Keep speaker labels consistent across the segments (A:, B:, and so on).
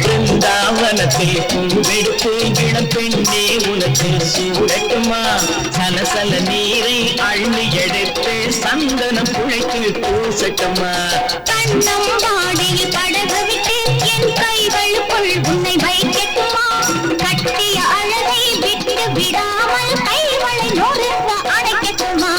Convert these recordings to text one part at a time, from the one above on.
A: பிருந்தாவனத்தில் பூவெடுத்து இளம் பெண்ணே உனக்கு சூடட்டுமா சலசல நீரை அள்ளி எடுத்து சந்தனம் புழைத்து பூசட்டுமா
B: கண்ணம் வாடியில் படகு விட்டு என் கைகளுக்குள் உன்னை வைக்கட்டுமா கட்டிய அழகை விட்டு விடாமல் கைகளை நொறுக்க அணைக்கட்டுமா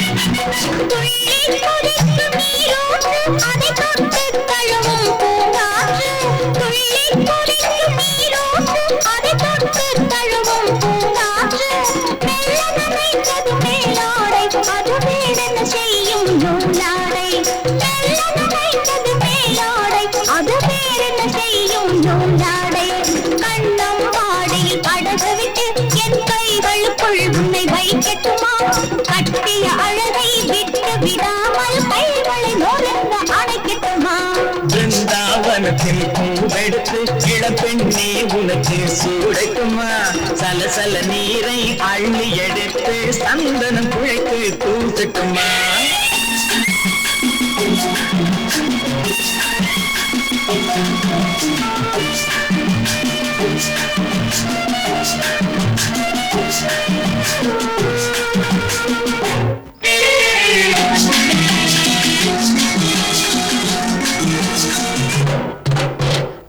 B: துள்ளி குதிக்கும் நீரோடு அதை தொட்டு தழுவும் பூங்காற்று துள்ளி குதிக்கும் நீரோடு அதை தொட்டு தழுவும் பூங்காற்று மெல்ல நனைத்தது மேலாடை அது வேடென செய்யும் நூலாடை மெல்ல நனைத்தது மேலாடை அது வேடென செய்யும் நூலாடை கண்ணம் வாடியில் படகு விட்டு என் கைகளுக்குள் உன்னை வைக்கட்டுமா கட்டிய அழகை விட்டு விடாமல் கைகளை நொறுங்க அணைக்கட்டுமா
A: பிருந்தாவனத்தில் பூவெடுத்து இளப்பெண்ணே உனக்கு சூடட்டுமா சலசல நீரை அள்ளி எடுத்து சந்தனம் குழைத்து பூசட்டுமா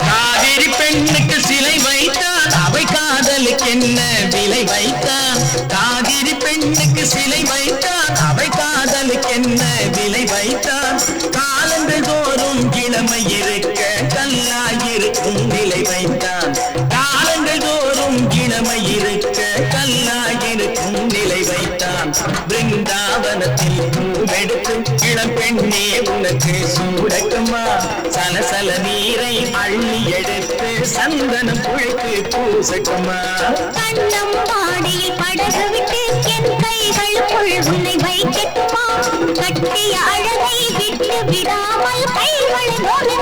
A: காவிரி பெண்ணுக்கு சிலை வைத்தான் அவை காதலுக்கு என்ன விலை வைத்தான் காவிரி பெண்ணுக்கு சிலை வைத்தான் அவை காதலுக்கு என்ன விலை வைத்தான் காலங்கள் தோறும் இளமை இருக்க கல்லாயிருக்கும் விலை வைத்தான் காலங்கள் தோறும் இளமை இருக்க கல்லாயிருக்கும் நிலை வைத்தான் பிருந்தாவனத்தில் பூவெடுத்து இளம் பெண்ணே உனக்கு சூடட்டுமா சலசல நீரை அள்ளி எடுத்து சந்தனம் புழைத்து பூசட்டுமா
B: கண்ணம் வாடியில் படகு விட்டு என் கைகளுக்குள் உன்னை வைக்கட்டுமா கட்டிய அழகை விட்டு விடாமல் கைகளை நொறுங்க